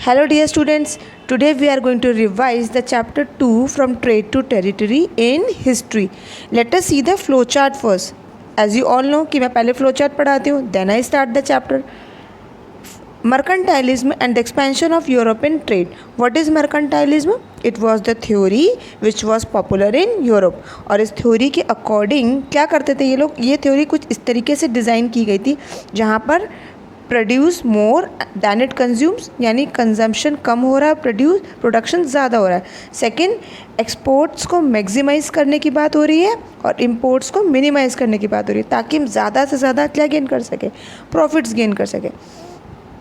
Hello dear students, today we are going to revise the chapter 2 from trade to territory in history. Let us see the flow chart first. As you all know कि मैं पहले flow chart पढ़ाती हूँ, then I start the chapter. Mercantilism and the expansion of European trade. What is mercantilism? It was the theory which was popular in Europe. और इस theory के according क्या करते थे ये लोग, ये theory कुछ इस तरीके से डिज़ाइन की गई थी जहाँ पर produce more than it consumes, यानी कंजम्पशन कम हो रहा है, प्रोडक्शन ज़्यादा हो रहा है. सेकंड, एक्सपोर्ट्स को मैक्सिमाइज करने की बात हो रही है और इम्पोर्ट्स को मिनिमाइज करने की बात हो रही है ताकि हम ज़्यादा से ज़्यादा क्या गेन कर सकें, प्रॉफिट्स गेन कर सकें.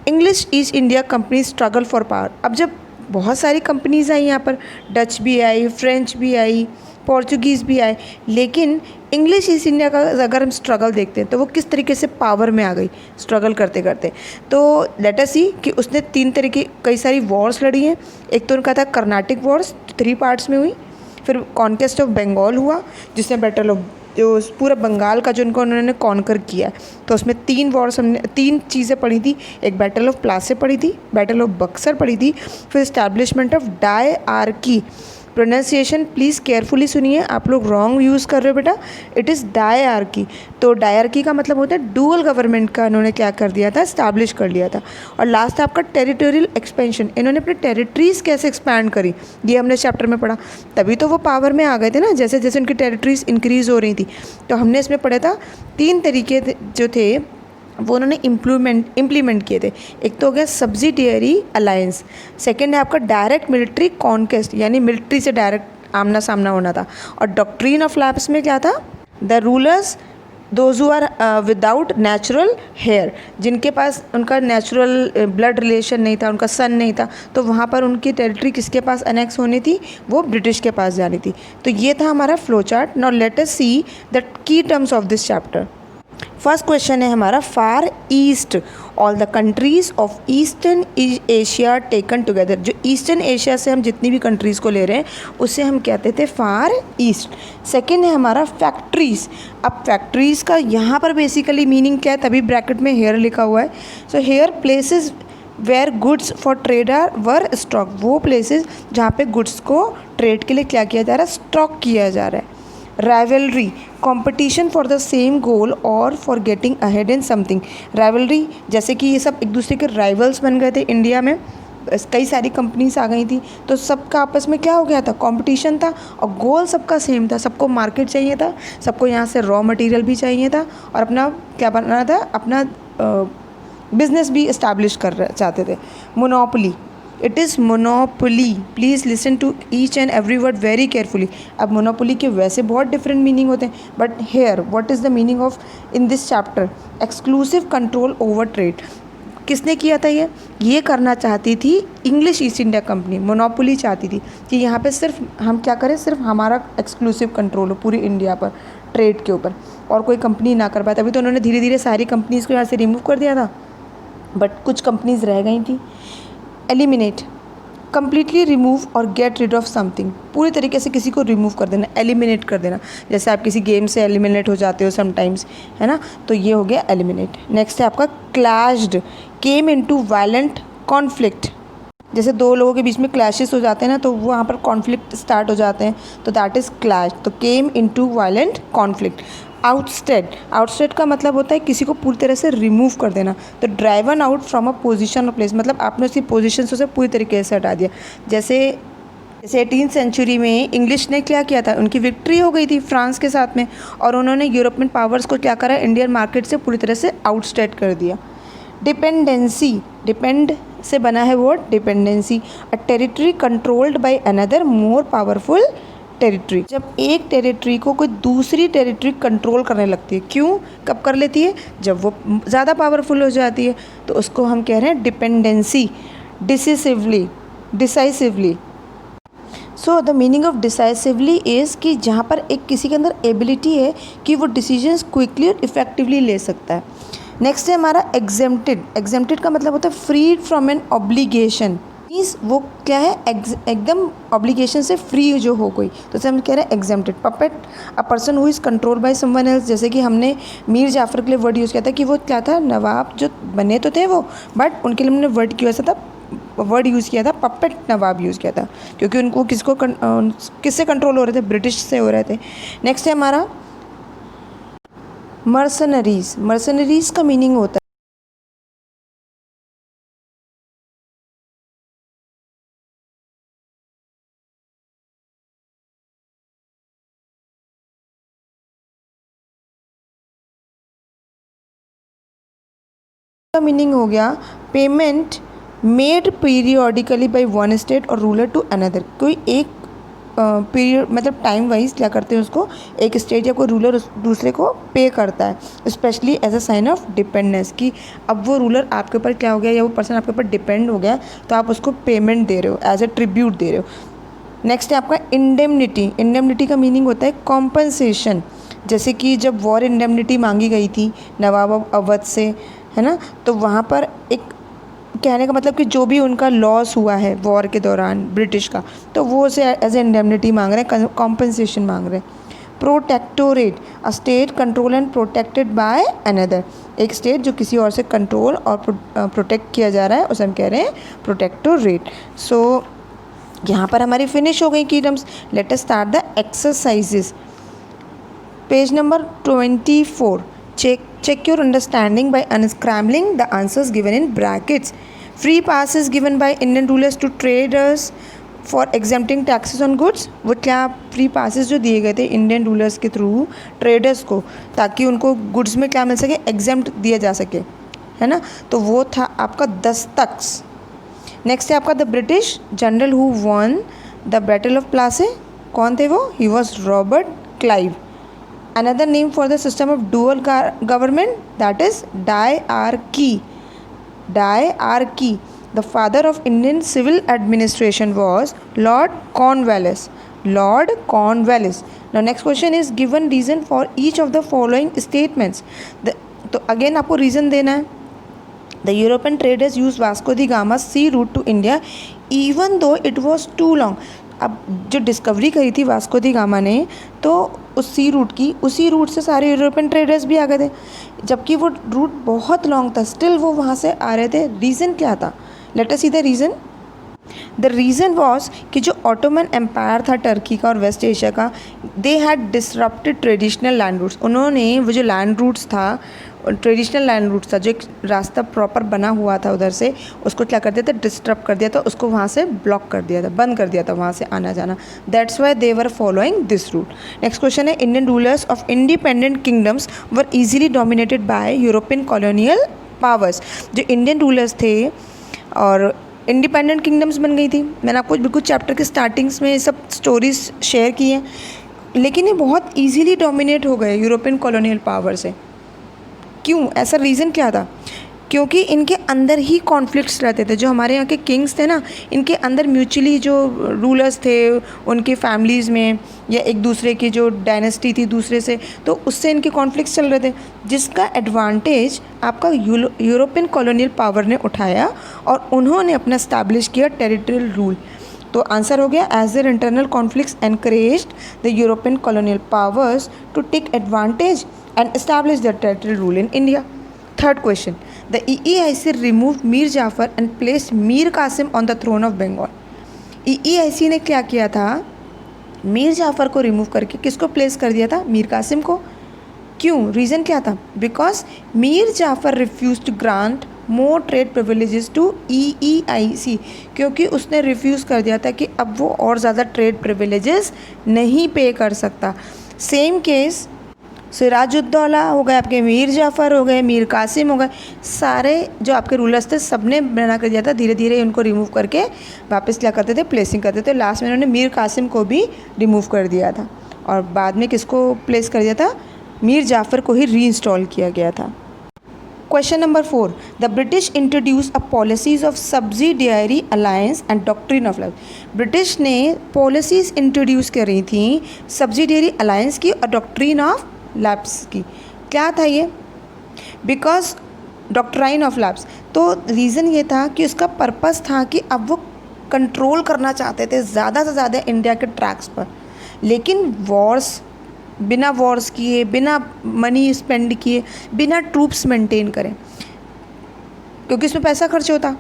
English East India company struggle for power. अब जब बहुत सारी कंपनीज़ आई यहाँ पर, डच भी आई, फ्रेंच भी आई, पोर्चुगीज़ भी आए, लेकिन इंग्लिश ईस्ट इंडिया का अगर हम स्ट्रगल देखते हैं तो वो किस तरीके से पावर में आ गई स्ट्रगल करते करते. तो लेट अस सी कि उसने तीन तरीके कई सारी वॉर्स लड़ी हैं. एक तो उनका था कर्नाटिक वॉर्स, 3 पार्ट्स में हुई. फिर कॉन्क्वेस्ट ऑफ बंगाल हुआ जिसमें बैटल ऑफ जो पूरा बंगाल का जो उन्होंने कॉन्कर किया, तो उसमें 3 वॉर्स हमने 3 चीज़ें पढ़ी थी. एक बैटल ऑफ प्लासे पढ़ी थी, बैटल ऑफ बक्सर पढ़ी थी, फिर establishment of dyarchy. Pronunciation please carefully सुनिए, आप लोग रॉन्ग यूज़ कर रहे हो बेटा. It is dyarchy. तो डायआर्की का मतलब होता है डुअल गवर्नमेंट का इन्होंने क्या कर दिया था, इस्टेब्लिश कर लिया था. और लास्ट आपका टेरिटोरियल एक्सपेंशन, इन्होंने अपनी टेरिटरीज़ कैसे एक्सपैंड करी ये हमने चैप्टर में पढ़ा. तभी तो वो पावर में आ गए थे ना, जैसे जैसे उनकी टेरिटरीज इंक्रीज़ हो रही थी. तो हमने इसमें पढ़ा था 3 तरीके जो थे वो उन्होंने इम्प्लीमेंट किए थे. एक तो हो गया सब्सिडियरी अलायंस, सेकेंड है आपका डायरेक्ट मिलिट्री कॉन्क्वेस्ट, यानी मिलिट्री से डायरेक्ट आमना सामना होना था. और डॉक्ट्रिन ऑफ लैप्स में क्या था, the rulers those who are without natural heir, जिनके पास उनका नेचुरल ब्लड रिलेशन नहीं था, उनका सन नहीं था, तो वहाँ पर उनकी टेरिटरी किसके पास अनेक्स होनी थी, वो ब्रिटिश के पास जानी थी. तो ये था हमारा flow chart. Now let us see the key terms of this chapter. First question है हमारा, far east, all the countries of eastern Asia taken together. जो ईस्टर्न एशिया से हम जितनी भी कंट्रीज़ को ले रहे हैं उसे हम कहते थे फार ईस्ट. सेकेंड है हमारा फैक्ट्रीज़. अब फैक्ट्रीज़ का यहाँ पर बेसिकली मीनिंग क्या है, तभी ब्रैकेट में हेयर लिखा हुआ है. So here places where goods for trade are were stock, वो प्लेसेस जहाँ पे गुड्स को ट्रेड के लिए क्या किया जा रहा है, स्टॉक किया जा रहा है. Rivalry, competition for the same goal और for getting ahead in something. Rivalry जैसे कि ये सब एक दूसरे के राइवल्स बन गए थे. इंडिया में कई सारी कंपनीज आ गई थी तो सबका आपस में क्या हो गया था, कंपटीशन था और गोल सबका सेम था. सबको मार्केट चाहिए था, सबको यहाँ से रॉ मटेरियल भी चाहिए था और अपना क्या बनना था, अपना बिजनेस भी इस्टेब्लिश कर चाहते थे. Monopoly, it is monopoly. Please listen to each and every word very carefully. अब मोनोपोली के वैसे बहुत डिफरेंट मीनिंग होते हैं, but here what is the meaning of in this chapter, exclusive control over trade. किसने किया था ये करना चाहती थी English East India Company. Monopoly चाहती थी कि यहाँ पे सिर्फ हम क्या करें, सिर्फ हमारा एक्सक्लूसिव कंट्रोल हो पूरी इंडिया पर ट्रेड के ऊपर, और कोई कंपनी ना कर पाए. तभी तो उन्होंने धीरे धीरे सारी कंपनीज़ को यहाँ से रिमूव कर दिया था, बट कुछ कंपनीज़ रह गई थी. एलिमिनेट, कम्प्लीटली रिमूव और गेट रिड ऑफ समथिंग, पूरी तरीके से किसी को रिमूव कर देना, एलिमिनेट कर देना. जैसे आप किसी गेम से एलिमिनेट हो जाते हो समटाइम्स, है ना, तो ये हो गया एलिमिनेट. नेक्स्ट है आपका क्लैश्ड, केम इनटू वायलेंट कॉन्फ्लिक्ट. जैसे 2 लोगों के बीच में क्लैशेस हो जाते हैं ना, तो वहाँ पर कॉन्फ्लिक्ट स्टार्ट हो जाते हैं, तो दैट इज़ क्लैश. तो came into violent conflict. Ousted, ousted का मतलब होता है किसी को पूरी तरह से रिमूव कर देना. तो driven out from a position और प्लेस, मतलब आपने उसकी पोजीशन से पूरी तरीके से हटा दिया. जैसे 18th सेंचुरी में इंग्लिश ने क्या किया था, उनकी विक्ट्री हो गई थी फ्रांस के साथ में, और उन्होंने यूरोपियन पावर्स को क्या करा, इंडियन मार्केट से पूरी तरह से आउटस्टेड कर दिया. डिपेंडेंसी, डिपेंड से बना है word dependency. A territory controlled by another more powerful territory. जब एक टेरिटरी को कोई दूसरी टेरिटरी कंट्रोल करने लगती है, क्यों, कब कर लेती है, जब वो ज़्यादा पावरफुल हो जाती है, तो उसको हम कह रहे हैं dependency. Decisively. So the meaning of decisively is कि जहाँ पर एक किसी के अंदर एबिलिटी है कि वो डिसीजंस क्विकली और इफेक्टिवली ले सकता है. नेक्स्ट है हमारा एग्जेम्प्टेड. एग्जेम्प्टेड का मतलब होता है freed from an obligation, means वो क्या है, एकदम ऑब्लिगेशन से फ्री जो हो कोई, तो उसे हम कह रहे हैं exempted. Puppet, a person who is control by someone else. जैसे कि हमने मीर जाफ़र के लिए वर्ड यूज़ किया था कि वो क्या था, नवाब जो बने तो थे वो, बट उनके लिए हमने वर्ड क्यों ऐसा था, वर्ड यूज़ किया था, पपेट नवाब यूज़ किया था, क्योंकि उनको किससे कंट्रोल हो रहे थे, ब्रिटिश से हो रहे थे। नेक्स्ट है हमारा मर्सनरीज। मर्सनरीज का मीनिंग होता है का मीनिंग हो गया payment made periodically by one state और रूलर टू अनदर। कोई एक पीरियड मतलब टाइम वाइज क्या करते हैं उसको, एक स्टेट या कोई रूलर दूसरे को पे करता है, specially as a sign of dependence, कि अब वो रूलर आपके ऊपर क्या हो गया या वो पर्सन आपके ऊपर डिपेंड हो गया, तो आप उसको पेमेंट दे रहे हो, एज अ ट्रिब्यूट दे रहे हो। नेक्स्ट है आपका इंडेमनिटी। इंडेमनिटी का मीनिंग होता है कॉम्पनसेशन। जैसे कि जब वॉर इंडेमनिटी मांगी गई थी नवाब अवध से, है ना, तो वहाँ पर एक कहने का मतलब कि जो भी उनका लॉस हुआ है वॉर के दौरान ब्रिटिश का, तो वो उसे एज ए इंडेमनिटी मांग रहे हैं, कॉम्पनसेशन मांग रहे हैं। Protectorate, a state control and protected by another. एक स्टेट जो किसी और से कंट्रोल और प्रोटेक्ट किया जा रहा है उसे हम कह रहे हैं प्रोटेक्टोरेट। सो यहाँ पर हमारी फिनिश हो गई की terms. Let us start the exercises. Page number 24. Check your understanding by unscrambling the answers given in brackets. Free passes given by Indian rulers to traders for exempting taxes on goods. वो क्या free passes जो दिए गए थे Indian rulers के through traders को, ताकि उनको गुड्स में क्या मिल सके, एग्जेम्प्ट दिया जा सके, है ना, तो वो था आपका दस्तक्स। नेक्स्ट है आपका the British general who won the battle of Plassey. कौन थे वो? He was Robert Clive. Another name for the system of dual government, that is diarchy. Diarchy. The father of Indian civil administration was Lord Cornwallis. Lord Cornwallis. Now next question is given reason for each of the following statements. तो again आपको reason देना है. The European traders used Vasco da Gama's sea route to India even though it was too long. अब जो discovery करी थी Vasco दी gamma ने, तो उस सी रूट की, उसी रूट से सारे यूरोपियन ट्रेडर्स भी आ गए थे, जबकि वो रूट बहुत लॉन्ग था, स्टिल वो वहाँ से आ रहे थे। रीज़न क्या था? Late us see the reason. The reason was कि जो ऑटोमन एम्पायर था टर्की का और वेस्ट एशिया का, they had disrupted traditional land routes. उन्होंने वो जो लैंड रूट्स था, ट्रेडिशनल लैंड रूट्स था, जो एक रास्ता प्रॉपर बना हुआ था उधर से, उसको क्या कर दिया था, डिस्टर्ब कर दिया था, उसको वहाँ से ब्लॉक कर दिया था, बंद कर दिया था वहाँ से आना जाना। That's why they were following this route. Next question है Indian rulers of independent kingdoms were easily dominated by European colonial powers. जो इंडियन रूलर्स थे और इंडिपेंडेंट किंगडम्स बन गई थी। मैंने आपको बिल्कुल चैप्टर के स्टार्टिंग्स में ये सब स्टोरीज शेयर की हैं, लेकिन ये बहुत ईजीली डोमिनेट हो गए यूरोपियन कॉलोनियल पावर से। क्यों? ऐसा रीज़न क्या था? क्योंकि इनके अंदर ही कॉन्फ्लिक्ट्स रहते थे। जो हमारे यहाँ के किंग्स थे ना, इनके अंदर म्यूचुअली जो रूलर्स थे उनके फैमिलीज़ में, या एक दूसरे की जो डायनेस्टी थी दूसरे से, तो उससे इनके कॉन्फ्लिक्ट्स चल रहे थे, जिसका एडवांटेज आपका यूरोपियन कॉलोनियल पावर ने उठाया और उन्होंने अपना इस्टेब्लिश किया टेरिटोरियल रूल। तो आंसर हो गया as their internal conflicts encouraged the European colonial powers to take advantage and establish their territorial rule in India. Third question, the EEIC removed Mir Jafar and placed Mir Qasim on the throne of Bengal. EEIC ने क्या किया था? मीर जाफ़र को remove करके किसको place कर दिया था? मीर कासिम को। क्यों? रीज़न क्या था? Because Mir Jafar refuse to grant more trade privileges to EEIC, क्योंकि उसने रिफ्यूज़ कर दिया था कि अब वो और ज़्यादा ट्रेड प्रिविलेजेस नहीं पे कर सकता। सेम केस सिराजुद्दौला हो गए, आपके मीर जाफ़र हो गए, मीर कासिम हो गए, सारे जो आपके रूलर्स थे सबने बना कर दिया था, धीरे धीरे उनको रिमूव करके वापस क्या करते थे, प्लेसिंग करते थे। लास्ट में उन्होंने मीर कासिम को भी रिमूव कर दिया था और बाद में किसको प्लेस कर दिया था? मीर जाफ़र को ही रीइंस्टॉल किया गया था। Question number 4, the British introduce a policies of subsidiary alliance and doctrine of lapse. British ने पॉलिसीज़ इंट्रोड्यूस करी थी सब्सिडियरी अलायंस की और डॉक्ट्रिन ऑफ लैप्स की। क्या था ये? बिकॉज डॉक्ट्राइन ऑफ लैप्स, तो रीज़न ये था कि उसका पर्पस था कि अब वो कंट्रोल करना चाहते थे ज़्यादा से ज़्यादा इंडिया के ट्रैक्स पर, लेकिन वॉर्स, बिना वॉर्स किए, बिना मनी स्पेंड किए, बिना ट्रूप्स मेंटेन करें, क्योंकि इसमें पैसा खर्च होता।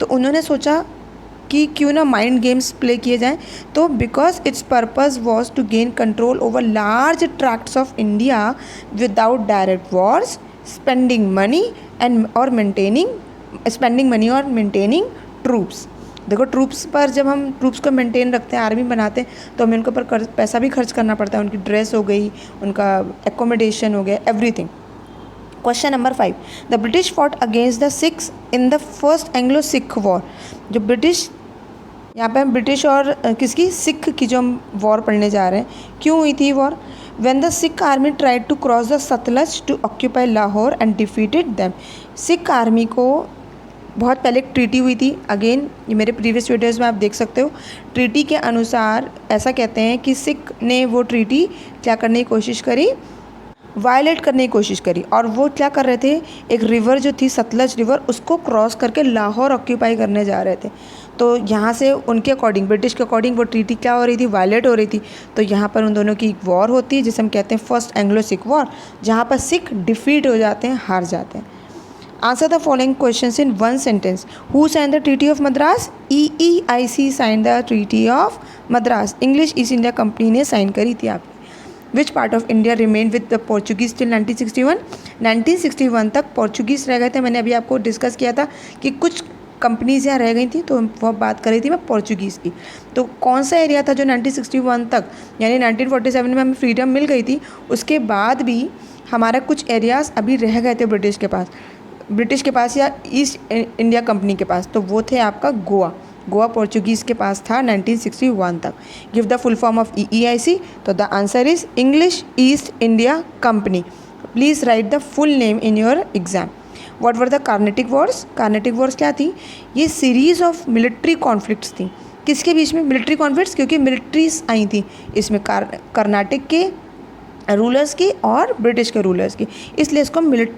तो उन्होंने सोचा कि क्यों ना माइंड गेम्स प्ले किए जाएं। तो because its purpose was to gain control over large tracts of India without direct wars, spending money और मेंटेनिंग ट्रूप्स। देखो, ट्रूप्स पर जब हम ट्रूप्स को मेंटेन रखते हैं, आर्मी बनाते हैं, तो हमें उनके ऊपर पैसा भी खर्च करना पड़ता है। उनकी ड्रेस हो गई, उनका एकोमोडेशन हो गया, everything. Question number 5, the British fought against the Sikhs in the first Anglo Sikh war. जो ब्रिटिश, यहाँ पे हम ब्रिटिश और किसकी, सिख की जो हम वॉर पढ़ने जा रहे हैं, क्यों हुई थी war? When the Sikh army tried to cross the Sutlej to occupy Lahore and defeated them. Sikh army को बहुत पहले एक ट्रीटी हुई थी। अगेन ये मेरे प्रीवियस वीडियोज़ में आप देख सकते हो। ट्रीटी के अनुसार ऐसा कहते हैं कि सिख ने वो ट्रीटी क्या करने की कोशिश करी, वायलेट करने की कोशिश करी। और वो क्या कर रहे थे, एक रिवर जो थी सतलज रिवर, उसको क्रॉस करके लाहौर ऑक्यूपाई करने जा रहे थे। तो यहाँ से उनके अकॉर्डिंग, ब्रिटिश के अकॉर्डिंग, वो ट्रीटी क्या हो रही थी, वायलेट हो रही थी। तो यहाँ पर उन दोनों की एक वॉर होती है जिसे हम कहते हैं फर्स्ट एंग्लो सिख वॉर, जहाँ पर सिख डिफीट हो जाते हैं, हार जाते हैं। Answer the following questions in one sentence. Who sign the treaty of Madras? EEIC sign the treaty of Madras. English East India Company ने साइन करी थी। आप which part of India remain with the Portuguese till 1961? 1961 तक Portuguese रह गए थे। मैंने अभी आपको डिस्कस किया था कि कुछ कंपनीज यहाँ रह गई थी, तो वो बात कर रही थी मैं पोर्चुगीज़ की। तो कौन सा एरिया था जो 1961 तक, यानी 1947 में हमें फ्रीडम मिल गई थी, उसके बाद भी हमारा कुछ एरियाज़ अभी रह गए थे ब्रिटिश के पास या ईस्ट इंडिया कंपनी के पास। तो वो थे आपका गोवा पोर्चुगीज़ के पास था 1961 तक। Give the full form of EEIC। तो the answer is English East India company. Please write the full name in your exam. What were the Carnatic Wars? Carnatic Wars क्या थी? ये सीरीज ऑफ मिलिट्री कॉन्फ्लिक्ट्स थी। किसके बीच में मिलिट्री कॉन्फ्लिक्ट्स? क्योंकि militaries आई थी इसमें, कर्नाटक के रूलर्स की और ब्रिटिश के रूलर्स की, इसलिए इसको मिलिट्री